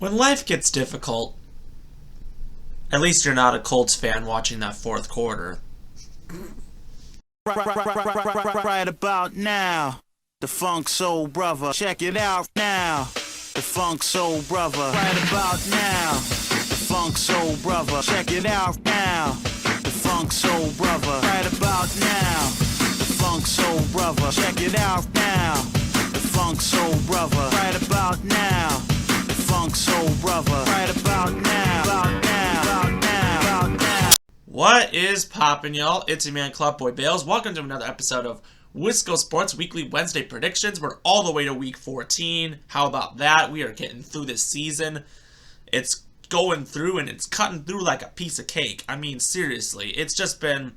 When life gets difficult, at least you're not a Colts fan watching that fourth quarter. Right about now, the Funk Soul Brother. Check it out now, the Funk Soul Brother. Right about now, the Funk Soul Brother. Check it out now, the Funk Soul Brother. Right about now, the Funk Soul Brother. Check it out now, the Funk Soul Brother. Right about now, the Funk Soul Brother. Right about now, about now, about now, about now. What is poppin', y'all? It's your man, Clubboy Bales. Welcome to another episode of Wisco Sports Weekly Wednesday Predictions. We're all the way to Week 14. How about that? We are getting through this season. It's going through and it's cutting through like a piece of cake. I mean, seriously, it's just been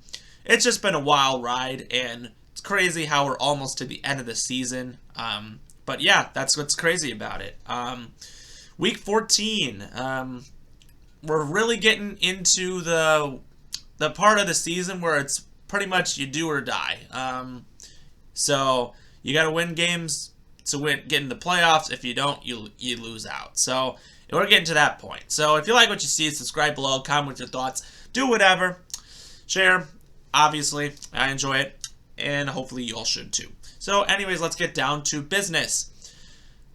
a wild ride, and it's crazy how we're almost to the end of the season. But yeah, that's what's crazy about it. Week 14. We're really getting into the part of the season where it's pretty much you do or die. So you got to win games to get in the playoffs. If you don't, you lose out. So we're getting to that point. So if you like what you see, subscribe below, comment with your thoughts, do whatever, share. Obviously, I enjoy it, and hopefully you all should too. So anyways, let's get down to business.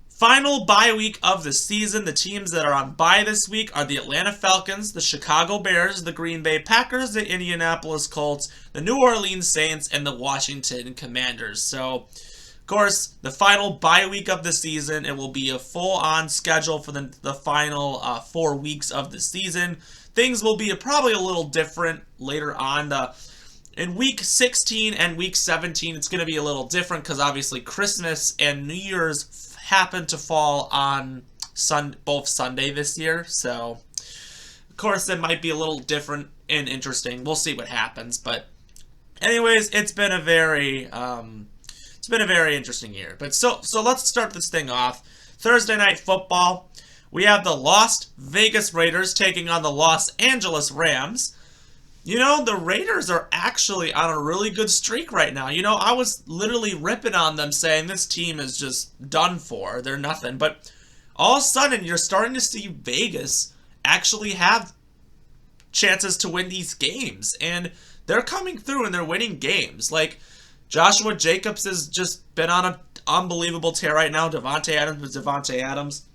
Final bye week of the season. The teams that are on bye this week are the Atlanta Falcons, the Chicago Bears, the Green Bay Packers, the Indianapolis Colts, the New Orleans Saints, and the Washington Commanders. So, of course, the final bye week of the season. It will be a full-on schedule for the final 4 weeks of the season. Things will be probably a little different later on. In Week 16 and Week 17, it's going to be a little different because obviously Christmas and New Year's happen to fall on both Sunday this year, so of course it might be a little different and interesting. We'll see what happens, but anyways, it's been a very interesting year. But so let's start this thing off. Thursday night football, we have the Las Vegas Raiders taking on the Los Angeles Rams. You know, the Raiders are actually on a really good streak right now. You know, I was literally ripping on them saying this team is just done for. They're nothing. But all of a sudden, you're starting to see Vegas actually have chances to win these games. And they're coming through and they're winning games. Like, Joshua Jacobs has just been on an unbelievable tear right now. Davante Adams with Davante Adams.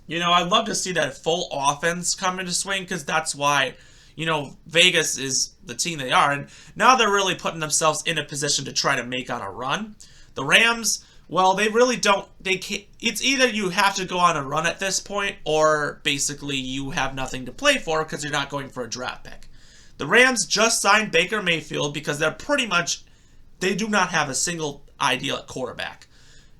You know, I'd love to see that full offense come into swing because that's why, you know, Vegas is the team they are, and now they're really putting themselves in a position to try to make on a run. The Rams, well, they really don't, they can't, it's either you have to go on a run at this point, or basically you have nothing to play for because you're not going for a draft pick. The Rams just signed Baker Mayfield because they're pretty much, they do not have a single ideal at quarterback.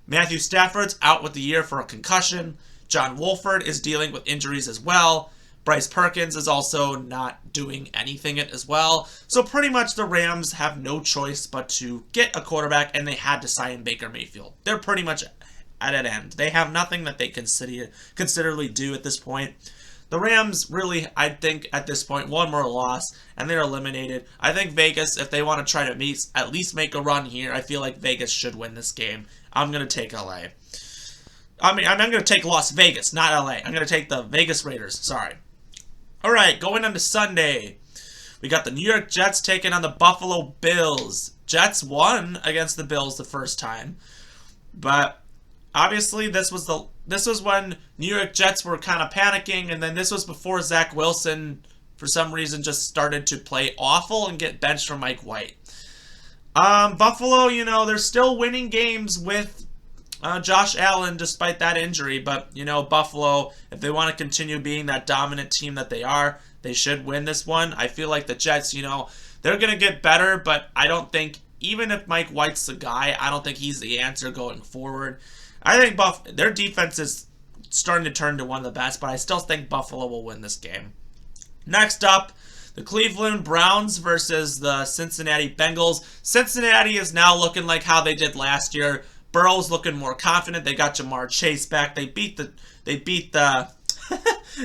Matthew Stafford's out with the year for a concussion. John Wolford is dealing with injuries as well. Bryce Perkins is also not doing anything as well. So pretty much the Rams have no choice but to get a quarterback, and they had to sign Baker Mayfield. They're pretty much at an end. They have nothing that they considerably do at this point. The Rams really, I think, at this point, one more loss, and they're eliminated. I think Vegas, if they want to try to at least make a run here, I feel like Vegas should win this game. I'm going to take LA. I'm going to take Las Vegas, not LA. I'm going to take the Vegas Raiders. Sorry. All right, going on to Sunday. We got the New York Jets taking on the Buffalo Bills. Jets won against the Bills the first time, but obviously this was when New York Jets were kind of panicking, and then this was before Zach Wilson, for some reason, just started to play awful and get benched for Mike White. Buffalo, you know, they're still winning games with Josh Allen, despite that injury, but, you know, Buffalo, if they want to continue being that dominant team that they are, they should win this one. I feel like the Jets, you know, they're going to get better, but I don't think, even if Mike White's the guy, I don't think he's the answer going forward. I think their defense is starting to turn to one of the best, but I still think Buffalo will win this game. Next up, the Cleveland Browns versus the Cincinnati Bengals. Cincinnati is now looking like how they did last year. Burrow's looking more confident. They got Jamar Chase back. They beat the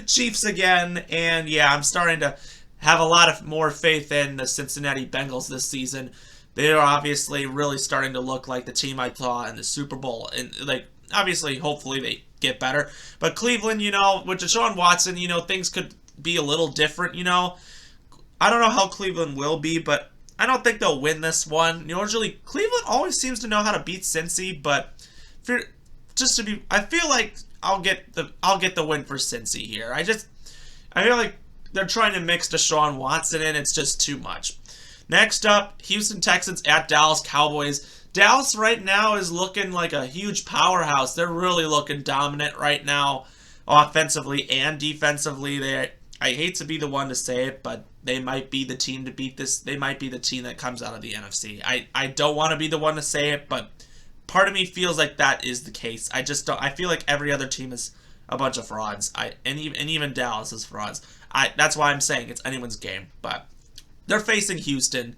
Chiefs again, and yeah, I'm starting to have a lot of more faith in the Cincinnati Bengals this season. They are obviously really starting to look like the team I saw in the Super Bowl, and like obviously, hopefully they get better. But Cleveland, you know, with Deshaun Watson, you know, things could be a little different, you know. I don't know how Cleveland will be, but I don't think they'll win this one. Usually, Cleveland always seems to know how to beat Cincy, but I feel like I'll get the win for Cincy here. I feel like they're trying to mix Deshaun Watson in. It's just too much. Next up, Houston Texans at Dallas Cowboys. Dallas right now is looking like a huge powerhouse. They're really looking dominant right now, offensively and defensively. I hate to be the one to say it, but they might be the team to beat this. They might be the team that comes out of the NFC. I don't want to be the one to say it, but part of me feels like that is the case. I just don't. I feel like every other team is a bunch of frauds. And even Dallas is frauds. That's why I'm saying it's anyone's game. But they're facing Houston,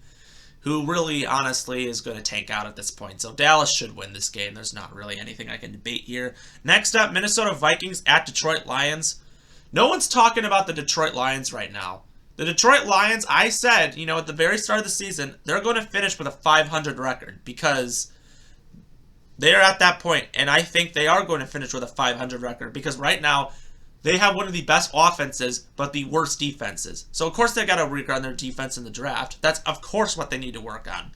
who really, honestly, is going to tank out at this point. So Dallas should win this game. There's not really anything I can debate here. Next up, Minnesota Vikings at Detroit Lions. No one's talking about the Detroit Lions right now. The Detroit Lions, I said, you know, at the very start of the season, they're going to finish with a 500 record because they're at that point, and I think they are going to finish with a 500 record because right now they have one of the best offenses but the worst defenses. So, of course, they got to work on their defense in the draft. That's, of course, what they need to work on.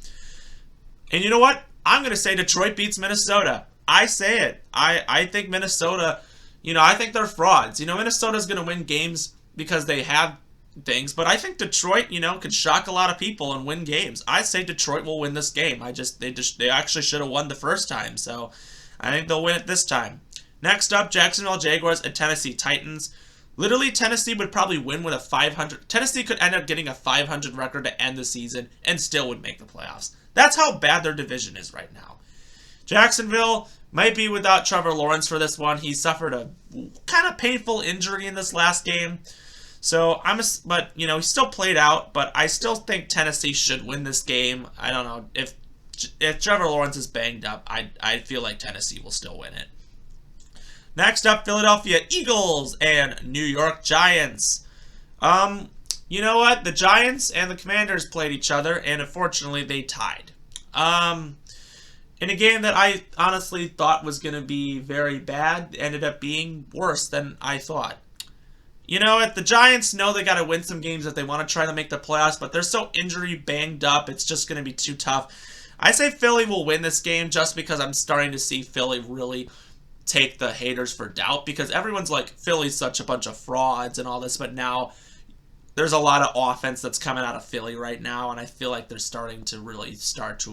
And you know what? I'm going to say Detroit beats Minnesota. I say it. I think Minnesota, you know, I think they're frauds. You know, Minnesota's going to win games because they have things, but I think Detroit, you know, could shock a lot of people and win games. I say Detroit will win this game. They actually should have won the first time, so I think they'll win it this time. Next up, Jacksonville Jaguars and Tennessee Titans. Literally, Tennessee would probably win with a 500. Tennessee could end up getting a 500 record to end the season and still would make the playoffs. That's how bad their division is right now. Jacksonville might be without Trevor Lawrence for this one. He suffered a kind of painful injury in this last game. So, but, you know, he still played out, but I still think Tennessee should win this game. I don't know. If Trevor Lawrence is banged up, I feel like Tennessee will still win it. Next up, Philadelphia Eagles and New York Giants. You know what? The Giants and the Commanders played each other, and unfortunately, they tied. In a game that I honestly thought was going to be very bad, ended up being worse than I thought. You know what? The Giants know they got to win some games if they want to try to make the playoffs, but they're so injury banged up, it's just going to be too tough. I say Philly will win this game just because I'm starting to see Philly really take the haters for doubt, because everyone's like, Philly's such a bunch of frauds and all this, but now there's a lot of offense that's coming out of Philly right now, and I feel like they're starting to really start to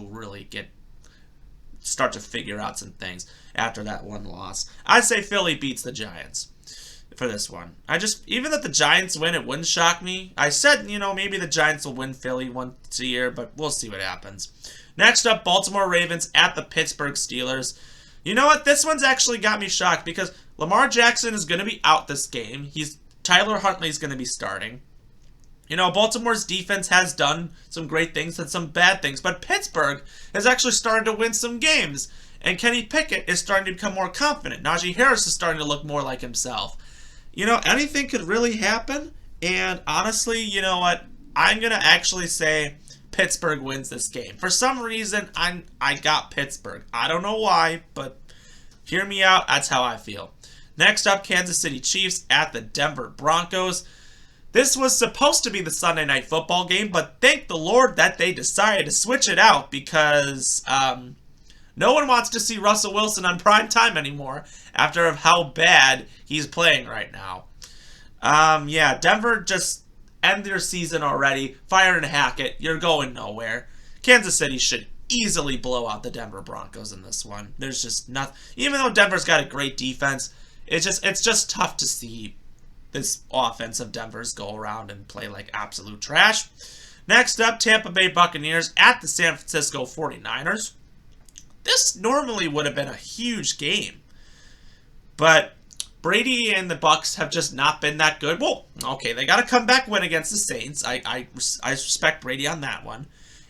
figure out some things after that one loss. I'd say Philly beats the Giants for this one. Even if the Giants win, it wouldn't shock me. I said, you know, maybe the Giants will win Philly once a year, but we'll see what happens. Next up, Baltimore Ravens at the Pittsburgh Steelers. You know what? This one's actually got me shocked because Lamar Jackson is going to be out this game. Tyler Huntley's going to be starting. You know, Baltimore's defense has done some great things and some bad things, but Pittsburgh has actually started to win some games. And Kenny Pickett is starting to become more confident. Najee Harris is starting to look more like himself. You know, anything could really happen. And honestly, you know what? I'm going to actually say Pittsburgh wins this game. For some reason, I got Pittsburgh. I don't know why, but hear me out. That's how I feel. Next up, Kansas City Chiefs at the Denver Broncos. This was supposed to be the Sunday Night Football game, but thank the Lord that they decided to switch it out because no one wants to see Russell Wilson on prime time anymore after how bad he's playing right now. Yeah, Denver just end their season already. Fire and Hackett, you're going nowhere. Kansas City should easily blow out the Denver Broncos in this one. There's just nothing. Even though Denver's got a great defense, it's just tough to see this offense of Denver's go around and play like absolute trash. Next up, Tampa Bay Buccaneers at the San Francisco 49ers. This normally would have been a huge game, but Brady and the Bucks have just not been that good. Well, okay, they got to come back win against the Saints. I respect Brady on that one.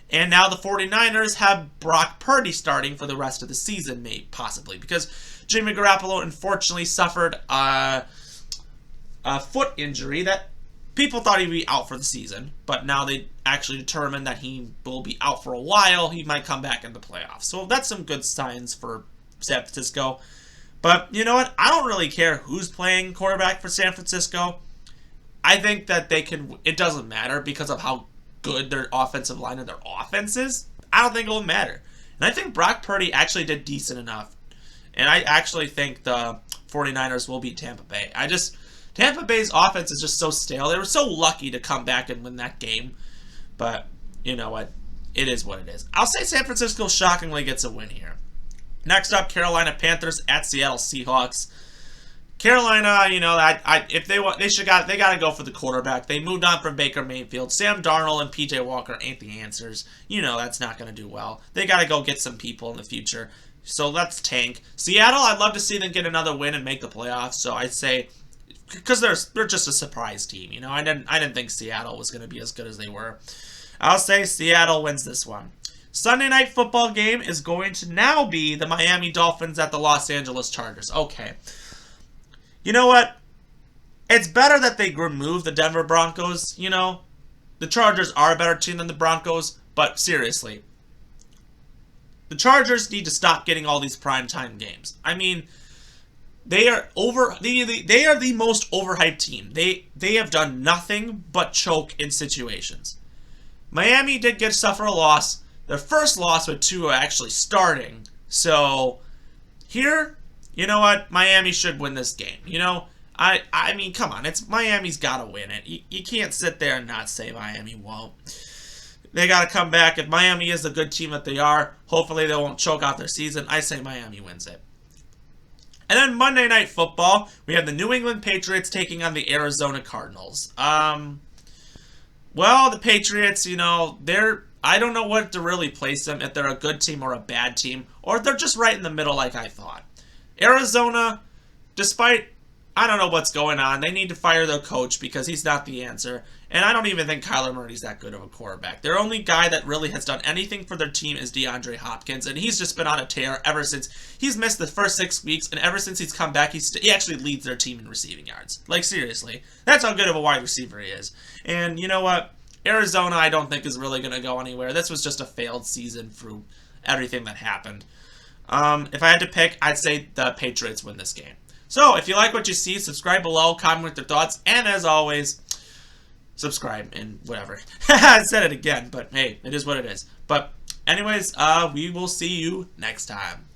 And now the 49ers have Brock Purdy starting for the rest of the season, maybe, possibly, because Jimmy Garoppolo unfortunately suffered a foot injury that people thought he'd be out for the season, but now they actually determined that he will be out for a while. He might come back in the playoffs. So that's some good signs for San Francisco. But you know what? I don't really care who's playing quarterback for San Francisco. I think that they can. It doesn't matter because of how good their offensive line and their offense is. I don't think it will matter. And I think Brock Purdy actually did decent enough. And I actually think the 49ers will beat Tampa Bay. Tampa Bay's offense is just so stale. They were so lucky to come back and win that game. But you know what? It is what it is. I'll say San Francisco shockingly gets a win here. Next up, Carolina Panthers at Seattle Seahawks. Carolina, you know, if they want, they got to go for the quarterback. They moved on from Baker Mayfield. Sam Darnold and PJ Walker ain't the answers. You know that's not going to do well. They got to go get some people in the future. So let's tank. Seattle, I'd love to see them get another win and make the playoffs. So I'd say because they're just a surprise team. You know, I didn't think Seattle was going to be as good as they were. I'll say Seattle wins this one. Sunday night football game is going to now be the Miami Dolphins at the Los Angeles Chargers. Okay. You know what? It's better that they remove the Denver Broncos, you know. The Chargers are a better team than the Broncos, but seriously. The Chargers need to stop getting all these primetime games. I mean, they are the most overhyped team. They have done nothing but choke in situations. Miami did suffer a loss. Their first loss with Tua actually starting. So, here, you know what? Miami should win this game. You know, I mean, come on. Miami's got to win it. You can't sit there and not say Miami won't. They got to come back. If Miami is the good team that they are, hopefully they won't choke out their season. I say Miami wins it. And then Monday Night Football, we have the New England Patriots taking on the Arizona Cardinals. Well, the Patriots, you know, I don't know what to really place them, if they're a good team or a bad team, or if they're just right in the middle like I thought. Arizona, despite, I don't know what's going on, they need to fire their coach because he's not the answer. And I don't even think Kyler Murray's that good of a quarterback. Their only guy that really has done anything for their team is DeAndre Hopkins, and he's just been on a tear ever since. He's missed the first 6 weeks, and ever since he's come back, he actually leads their team in receiving yards. Like, seriously. That's how good of a wide receiver he is. And you know what? Arizona, I don't think, is really going to go anywhere. This was just a failed season through everything that happened. If I had to pick, I'd say the Patriots win this game. So, if you like what you see, subscribe below, comment with your thoughts, and as always, subscribe and whatever. I said it again, but hey, it is what it is. But anyways, we will see you next time.